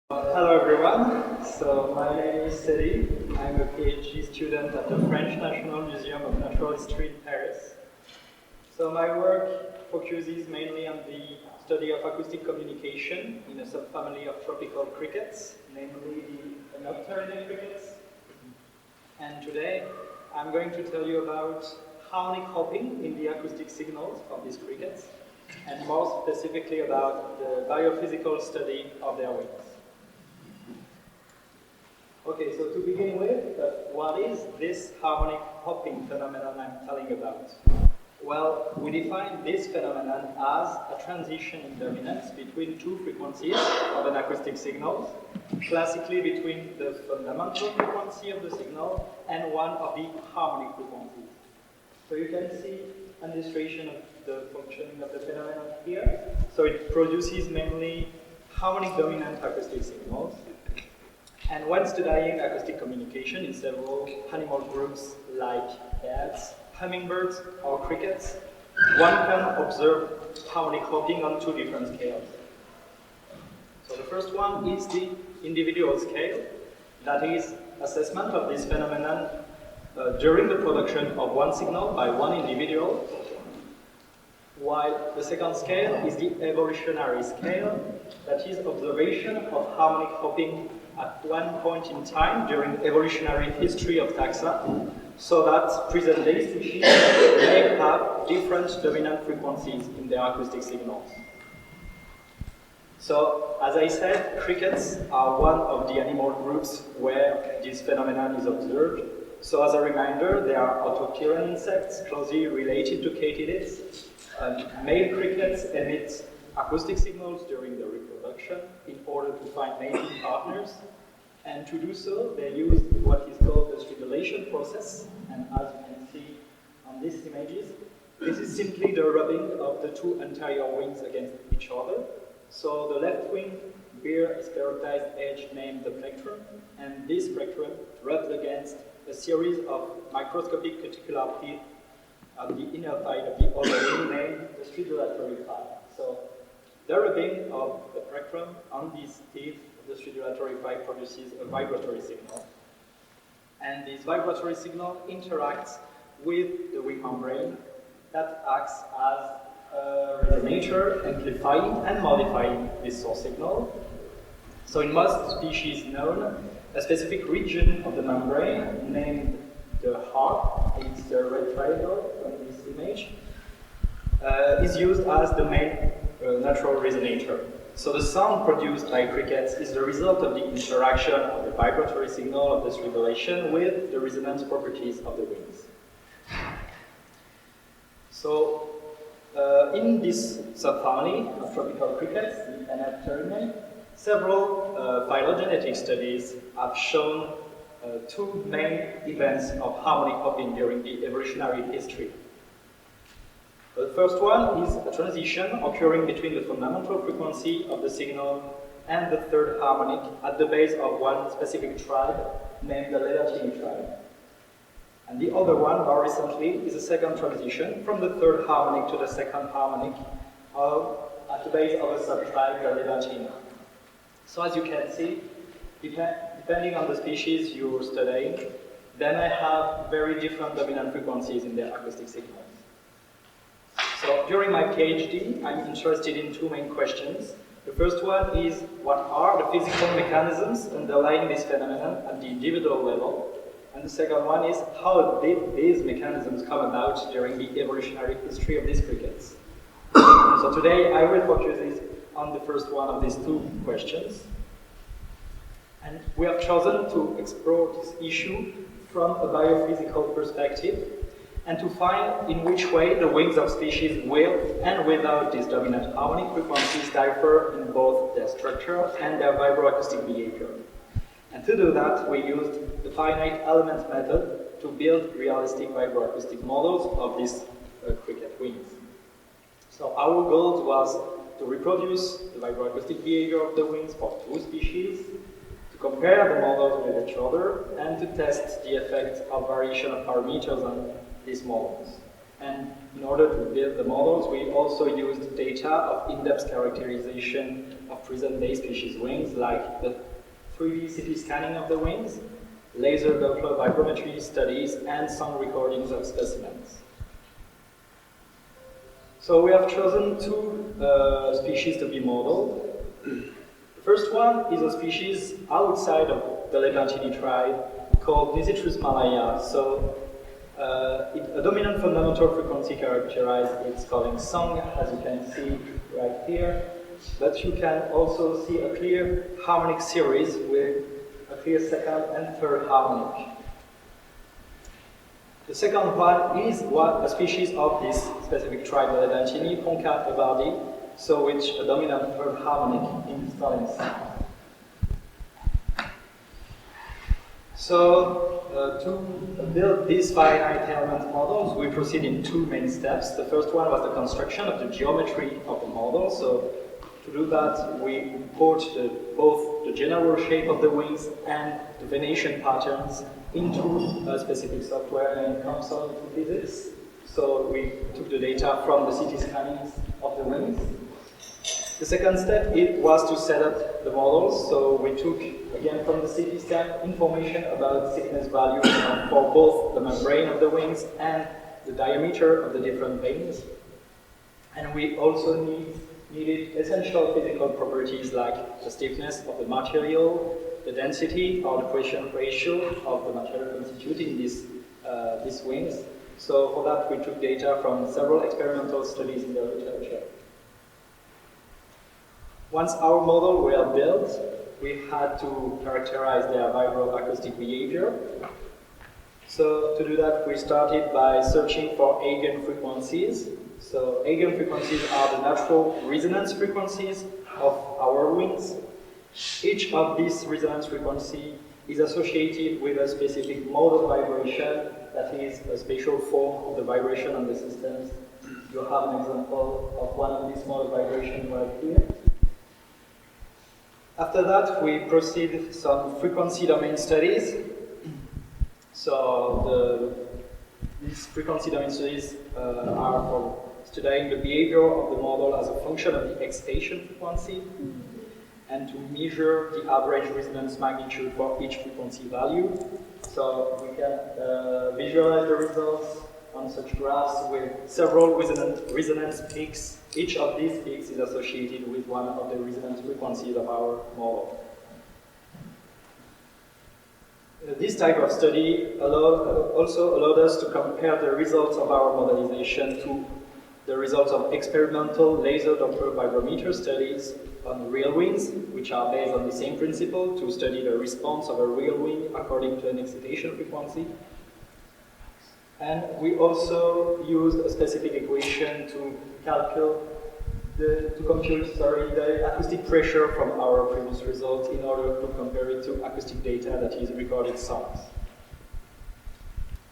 Hello everyone, so my name is Sedi. I'm a PhD student at the French National Museum of Natural History in Paris. So my work focuses mainly on the study of acoustic communication in a subfamily of tropical crickets, namely the Eneopterinae crickets. And today I'm going to tell you about harmonic hopping in the acoustic signals of these crickets, and more specifically about the biophysical study of their wings. Okay, so to begin with, what is this harmonic hopping phenomenon I'm telling about? Well, we define this phenomenon as a transition in dominance between two frequencies of an acoustic signal, classically between the fundamental frequency of the signal and one of the harmonic frequencies. So you can see an illustration of the functioning of the phenomenon here. So it produces mainly harmonic dominant acoustic signals. And when studying acoustic communication in several animal groups like bats, hummingbirds, or crickets, one can observe harmonic hopping on two different scales. So the first one is the individual scale, that is, assessment of this phenomenon during the production of one signal by one individual, while the second scale is the evolutionary scale, that is, observation of harmonic hopping at one point in time during the evolutionary history of taxa, so that present-day species may have different dominant frequencies in their acoustic signals. So, as I said, crickets are one of the animal groups where this phenomenon is observed. So, as a reminder, they are autopteran insects closely related to katydids. Male crickets emit acoustic signals during their reproduction in order to find mating partners, and to do so they use what is called the stridulation process, and as you can see on these images, this is simply the rubbing of the two anterior wings against each other. So the left wing bears a sclerotized edge named the plectrum, and this plectrum rubs against a series of microscopic cuticular teeth on the inner side of the other wing named the stridulatory thigh. So the rubbing of the plectrum on these teeth of the stridulatory thigh produces a vibratory signal. And this vibratory signal interacts with the wing membrane that acts as a resonator, amplifying and modifying this source signal. So in most species known, a specific region of the membrane named the heart, it's the red triangle on this image, is used as the main natural resonator. So the sound produced by crickets is the result of the interaction of the vibratory signal of the stridulation with the resonance properties of the wings. So in this subfamily of tropical crickets, the Eneopterinae, several phylogenetic studies have shown two main events of harmonic hopping during the evolutionary history. The first one is a transition occurring between the fundamental frequency of the signal and the third harmonic at the base of one specific tribe named the Gaiddon tribe. And the other one, more recently, is a second transition from the third harmonic to the second harmonic at the base of a subtribe, the Gaiddon. So as you can see, depending on the species you're studying, they may have very different dominant frequencies in their acoustic signals. So during my PhD, I'm interested in two main questions. The first one is, what are the physical mechanisms underlying this phenomenon at the individual level? And the second one is, how did these mechanisms come about during the evolutionary history of these crickets? So today I will focus on the first one of these two questions. And we have chosen to explore this issue from a biophysical perspective, and to find in which way the wings of species with and without these dominant harmonic frequencies differ in both their structure and their vibroacoustic behavior. And to do that, we used the finite element method to build realistic vibroacoustic models of these cricket wings. So our goal was to reproduce the vibroacoustic behavior of the wings for two species, to compare the models with each other, and to test the effect of variation of parameters on these models. And in order to build the models, we also used data of in-depth characterization of present-day species wings, like the 3D CT scanning of the wings, laser Doppler vibrometry studies, and sound recordings of specimens. So we have chosen two species to be modeled. The first one is a species outside of the Lepantini tribe called Nisitrus malaya. So a dominant fundamental frequency characterized its calling song, as you can see right here. But you can also see a clear harmonic series with a clear second and third harmonic. The second one is a species of this specific tribe, the Lepantini, Ponca evardi, so which a dominant third harmonic in the calling sound. So, to build these finite element models, we proceed in two main steps. The first one was the construction of the geometry of the model. So, to do that, we import both the general shape of the wings and the venation patterns into a specific software and console into physics. So, we took the data from the CT scannings of the wings. The second step was to set up the models. So we took, again from the CT scan, information about thickness values for both the membrane of the wings and the diameter of the different veins. And we also needed essential physical properties like the stiffness of the material, the density or the pressure ratio of the material constituting these wings. So for that we took data from several experimental studies in the literature. Once our model were built, we had to characterize their vibroacoustic behavior. So to do that, we started by searching for eigenfrequencies. So eigenfrequencies are the natural resonance frequencies of our wings. Each of these resonance frequencies is associated with a specific mode of vibration, that is a special form of the vibration on the systems. You have an example of one of these mode of vibration right here. After that, we proceed some frequency domain studies. So these frequency domain studies are for studying the behavior of the model as a function of the excitation frequency and to measure the average resonance magnitude for each frequency value. So we can visualize the results on such graphs with several resonance peaks. Each of these peaks is associated with one of the resonance frequencies of our model. This type of study also allowed us to compare the results of our modelization to the results of experimental laser Doppler vibrometer studies on real wings, which are based on the same principle to study the response of a real wing according to an excitation frequency. And we also used a specific equation to compute the acoustic pressure from our previous results in order to compare it to acoustic data, that is recorded sounds.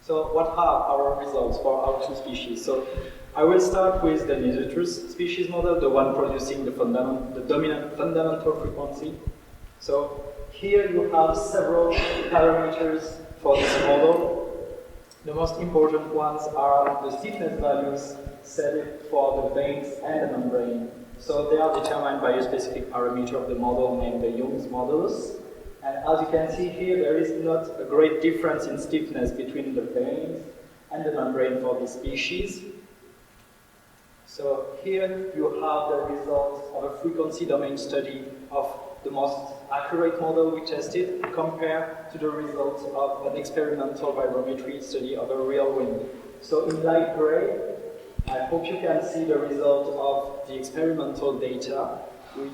So what are our results for our two species? So I will start with the Nisitrus species model, the one producing the dominant fundamental frequency. So here you have several parameters for this model. The most important ones are the stiffness values set for the veins and the membrane. So they are determined by a specific parameter of the model named the Young's modulus. And as you can see here, there is not a great difference in stiffness between the veins and the membrane for this species. So here you have the results of a frequency domain study of the most accurate model we tested compared to the results of an experimental vibrometry study of a real wing. So in light gray, I hope you can see the result of the experimental data. We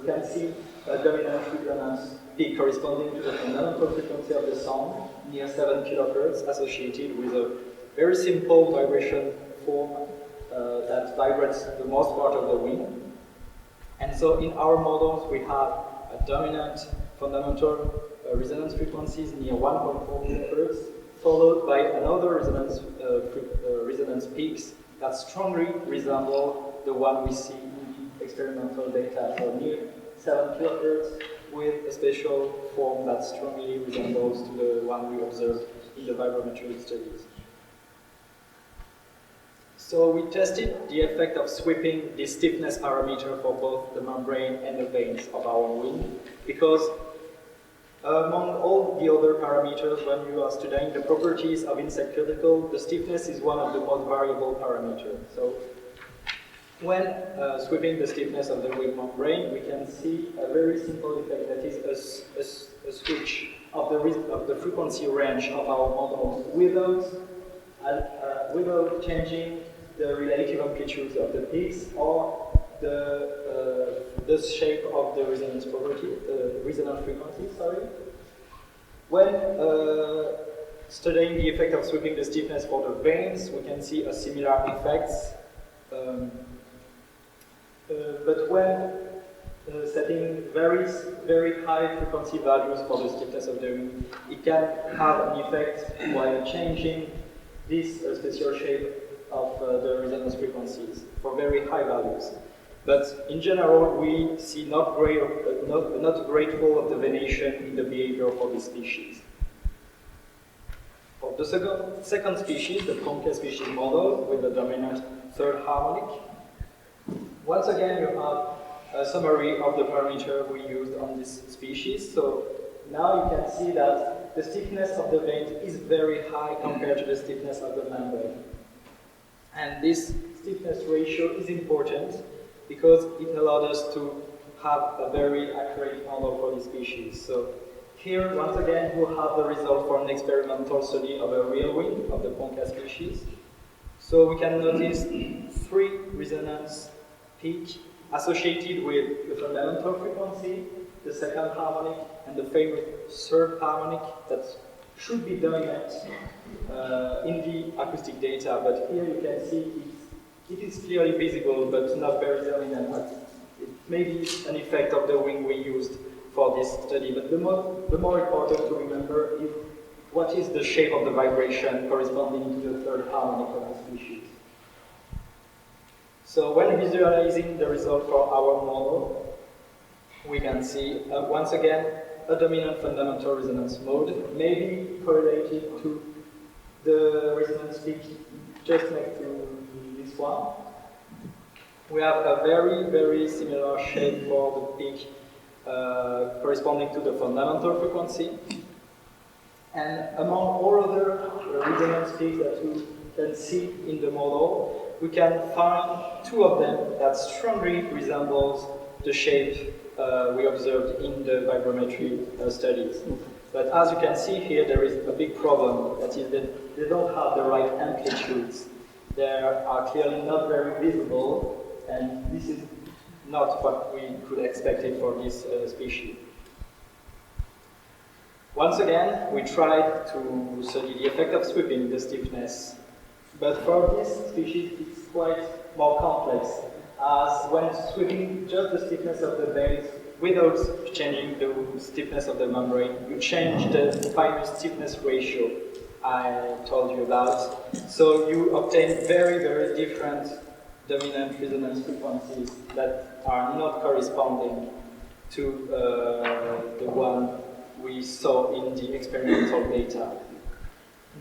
can see a dominant resonance peak corresponding to the fundamental frequency of the sound, near 7 kHz, associated with a very simple vibration form that vibrates the most part of the wing. And so in our models, we have a dominant fundamental resonance frequencies near 1.4 kHz, followed by another resonance peaks that strongly resemble the one we see in the experimental data, so near 7 kHz, with a special form that strongly resembles to the one we observed in the vibrometry studies. So we tested the effect of sweeping the stiffness parameter for both the membrane and the veins of our wing, because among all the other parameters, when you are studying the properties of insect cuticle, the stiffness is one of the most variable parameters. So when sweeping the stiffness of the wing membrane, we can see a very simple effect, that is a switch of the frequency range of our model without changing the relative amplitudes of the peaks or the shape of the resonance property, resonance frequency, sorry. When studying the effect of sweeping the stiffness for the veins, we can see a similar effects. But when setting very high frequency values for the stiffness of the wing, it can have an effect while changing this special shape of the resonance frequencies for very high values. But in general, we see not great role of the venation in the behavior for this species. For the second species, the Ponca species model with the dominant third harmonic, once again you have a summary of the parameter we used on this species. So now you can see that the stiffness of the vein is very high compared to the stiffness of the membrane. And this stiffness ratio is important because it allowed us to have a very accurate model for this species. So here, once again, we have the result for an experimental study of a real wing of the Ponca species. So we can notice 3 resonance peaks associated with the fundamental frequency, the second harmonic, and the famous third harmonic that should be dominant in the acoustic data. But here you can see it is clearly visible, but not very dominant. It may be an effect of the wing we used for this study. But the more important to remember is what is the shape of the vibration corresponding to the third harmonic of the species. So when visualizing the result for our model, we can see, once again, a dominant fundamental resonance mode may be correlated to the resonance peak just next to this one. We have a very similar shape for the peak corresponding to the fundamental frequency. And among all other resonance peaks that you can see in the model, we can find 2 of them that strongly resembles the shape we observed in the vibrometry studies. But as you can see here, there is a big problem. That is that they don't have the right amplitudes. They are clearly not very visible, and this is not what we could expect for this species. Once again, we tried to study the effect of sweeping the stiffness, but for this species it's quite more complex, as when sweeping just the stiffness of the veins without changing the stiffness of the membrane, you change the famous stiffness ratio I told you about. So you obtain very different dominant resonance frequencies that are not corresponding to the one we saw in the experimental data.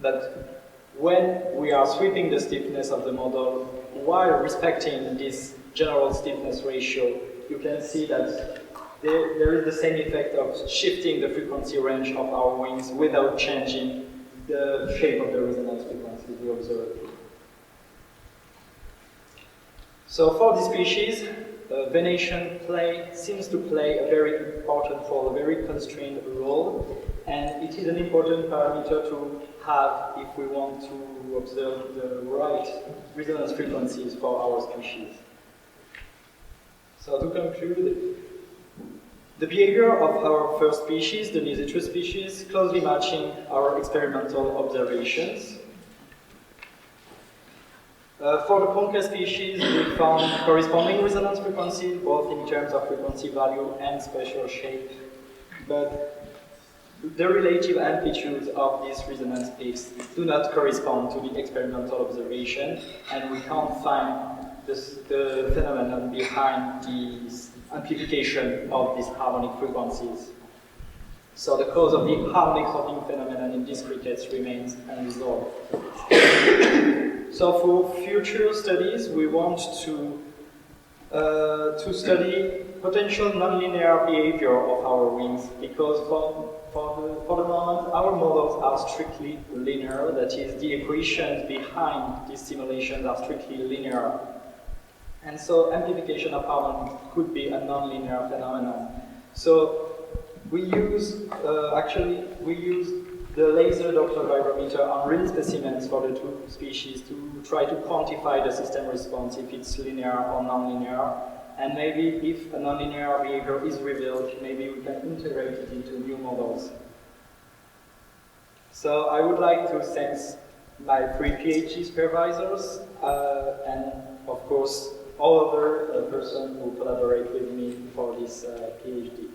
But when we are sweeping the stiffness of the model while respecting this general stiffness ratio, you can see that there is the same effect of shifting the frequency range of our wings without changing the shape of the resonance frequencies we observed. So for this species, venation seems to play a very important role, a very constrained role, and it is an important parameter to have if we want to observe the right resonance frequencies for our species. So to conclude, the behavior of our first species, the Nizitrus species, closely matching our experimental observations. For the Ponca species, we found corresponding resonance frequency, both in terms of frequency value and spatial shape, but the relative amplitudes of these resonance peaks do not correspond to the experimental observation, and we can't find the phenomenon behind the amplification of these harmonic frequencies. So the cause of the harmonic hopping phenomenon in these crickets remains unresolved. So for future studies, we want to study potential nonlinear behavior of our wings, because for the moment our models are strictly linear, that is, the equations behind these simulations are strictly linear. And so amplification of harmonic could be a nonlinear phenomenon. So we use, we use the laser Doppler vibrometer on real specimens for the two species to try to quantify the system response, if it's linear or nonlinear. And maybe if a nonlinear behavior is revealed, maybe we can integrate it into new models. So I would like to thank my 3 PhD supervisors and, of course, all other persons who collaborate with me for this PhD.